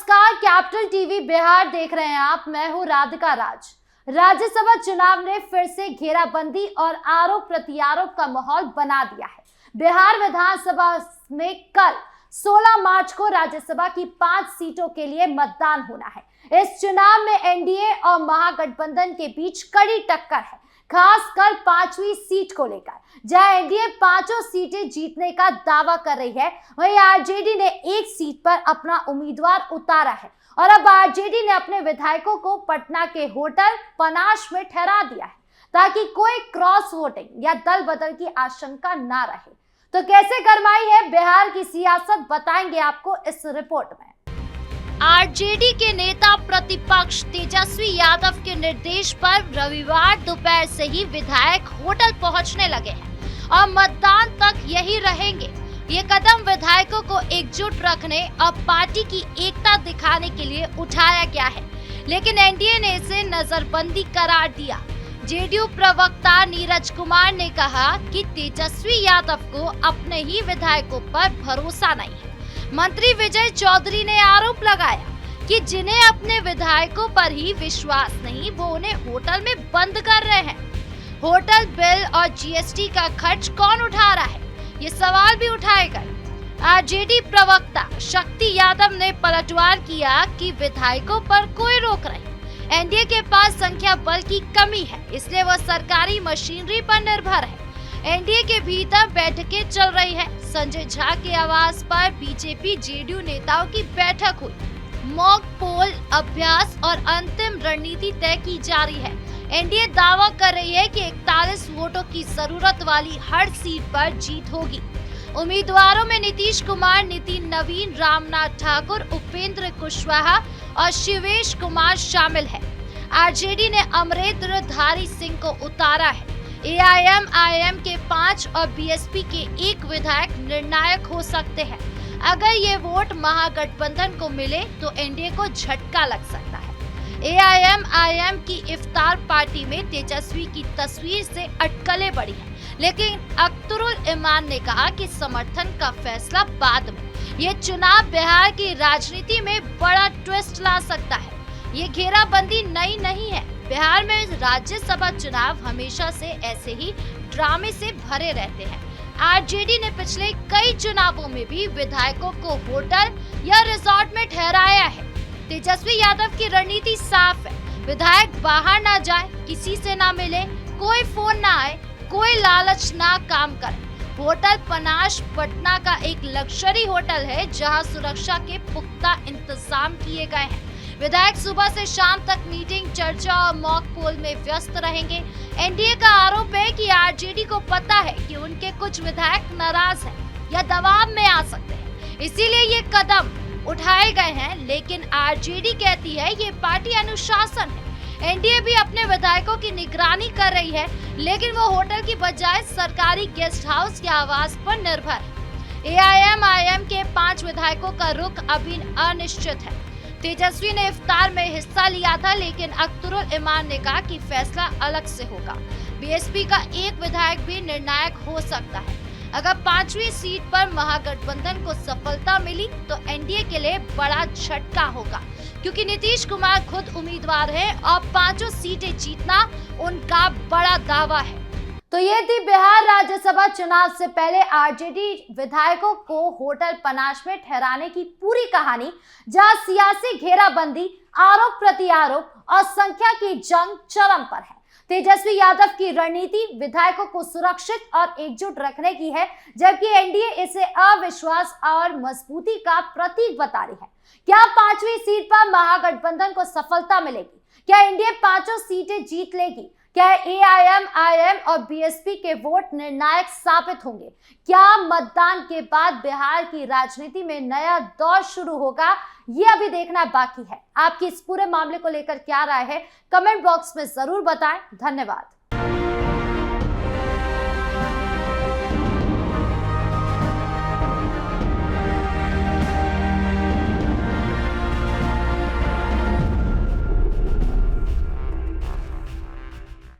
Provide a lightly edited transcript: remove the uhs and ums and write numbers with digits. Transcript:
नमस्कार, capital TV Bihar देख रहे हैं आप। मैं हूं राधिका राज। राज्यसभा चुनाव ने फिर से घेराबंदी और आरोप प्रत्यारोप का माहौल बना दिया है। बिहार विधानसभा में कल 16 मार्च को राज्यसभा की 5 सीटों के लिए मतदान होना है। इस चुनाव में एनडीए और महागठबंधन के बीच कड़ी टक्कर है, खासकर 5वीं सीट को लेकर। जहां एनडीए 5 सीटें जीतने का दावा कर रही है, वहीं आरजेडी ने 1 सीट पर अपना उम्मीदवार उतारा है और अब आरजेडी ने अपने विधायकों को पटना के होटल पनाश में ठहरा दिया है ताकि कोई क्रॉस वोटिंग या दल बदल की आशंका ना रहे। तो कैसे गरमाई है बिहार की सियासत, बताएंगे आपको इस रिपोर्ट में। आरजेडी के नेता प्रतिपक्ष तेजस्वी यादव के निर्देश पर रविवार दोपहर से ही विधायक होटल पहुंचने लगे हैं और मतदान तक यही रहेंगे। ये कदम विधायकों को एकजुट रखने और पार्टी की एकता दिखाने के लिए उठाया गया है, लेकिन एनडीए ने इसे नजरबंदी करार दिया। जेडीयू प्रवक्ता नीरज कुमार ने कहा कि तेजस्वी यादव को अपने ही विधायकों पर भरोसा नहीं है। मंत्री विजय चौधरी ने आरोप लगाया कि जिन्हें अपने विधायकों पर ही विश्वास नहीं, वो उन्हें होटल में बंद कर रहे हैं। होटल बिल और जीएसटी का खर्च कौन उठा रहा है, ये सवाल भी उठाए गए। आरजेडी प्रवक्ता शक्ति यादव ने पलटवार किया कि विधायकों पर कोई रोक नहीं। एनडीए के पास संख्या बल की कमी है, इसलिए वह सरकारी मशीनरी पर निर्भर है। एनडीए के भीतर बैठकें चल रही है। संजय झा के आवास पर बीजेपी जेडीयू नेताओं की बैठक हुई। मॉक पोल, अभ्यास और अंतिम रणनीति तय की जा रही है। एनडीए दावा कर रही है कि 41 वोटों की जरूरत वाली हर सीट पर जीत होगी। उम्मीदवारों में नीतीश कुमार, नितिन नवीन, रामनाथ ठाकुर, उपेंद्र कुशवाहा और शिवेश कुमार शामिल है। आरजेडी ने अमरेंद्रधारी सिंह को उतारा है। एआईएमआईएम के 5 और बीएसपी के 1 विधायक निर्णायक हो सकते हैं। अगर ये वोट महागठबंधन को मिले तो एनडीए को झटका लग सकता है। एआईएमआईएम की इफ्तार पार्टी में तेजस्वी की तस्वीर से अटकलें बढ़ी हैं, लेकिन अख्तरुल इमान ने कहा कि समर्थन का फैसला बाद में। ये चुनाव बिहार की राजनीति में बड़ा ट्विस्ट ला सकता है। ये घेराबंदी नई नहीं है। बिहार में राज्यसभा चुनाव हमेशा से ऐसे ही ड्रामे से भरे रहते हैं। आरजेडी ने पिछले कई चुनावों में भी विधायकों को होटल या रिजॉर्ट में ठहराया है। तेजस्वी यादव की रणनीति साफ है। विधायक बाहर ना जाए, किसी से ना मिले, कोई फोन ना आए, कोई लालच ना काम करे। होटल पनाश पटना का एक लग्जरी होटल है जहां सुरक्षा के पुख्ता इंतजाम किए गए हैं। विधायक सुबह से शाम तक मीटिंग, चर्चा और मॉक पोल में व्यस्त रहेंगे। एनडीए का आरोप है कि आरजेडी को पता है कि उनके कुछ विधायक नाराज हैं या दबाव में आ सकते हैं, इसीलिए ये कदम उठाए गए हैं। लेकिन आरजेडी कहती है ये पार्टी अनुशासन है। एनडीए भी अपने विधायकों की निगरानी कर रही है, लेकिन वो होटल की बजाय सरकारी गेस्ट हाउस के आवास पर निर्भर है। एआईएमआईएम के 5 विधायकों का रुख अभी अनिश्चित है। तेजस्वी ने इफ्तार में हिस्सा लिया था, लेकिन अख्तरुल इमान ने कहा कि फैसला अलग से होगा। बीएसपी का 1 विधायक भी निर्णायक हो सकता है। अगर 5वीं सीट पर महागठबंधन को सफलता मिली तो एनडीए के लिए बड़ा झटका होगा, क्योंकि नीतीश कुमार खुद उम्मीदवार है और 5 सीटें जीतना उनका बड़ा दावा है। तो ये थी बिहार राज्यसभा चुनाव से पहले आरजेडी विधायकों को होटल पनाश में ठहराने की पूरी कहानी, जहां सियासी घेराबंदी, आरोप प्रत्यारोप और संख्या की जंग चरम पर है। तेजस्वी यादव की रणनीति विधायकों को सुरक्षित और एकजुट रखने की है, जबकि एनडीए इसे अविश्वास और मजबूती का प्रतीक बता रही है। क्या 5वीं सीट पर महागठबंधन को सफलता मिलेगी? क्या एनडीए 5 सीटें जीत लेगी? क्या एआईएमआईएम और बीएसपी के वोट निर्णायक साबित होंगे? क्या मतदान के बाद बिहार की राजनीति में नया दौर शुरू होगा? ये अभी देखना बाकी है। आपकी इस पूरे मामले को लेकर क्या राय है, कमेंट बॉक्स में जरूर बताएं। धन्यवाद।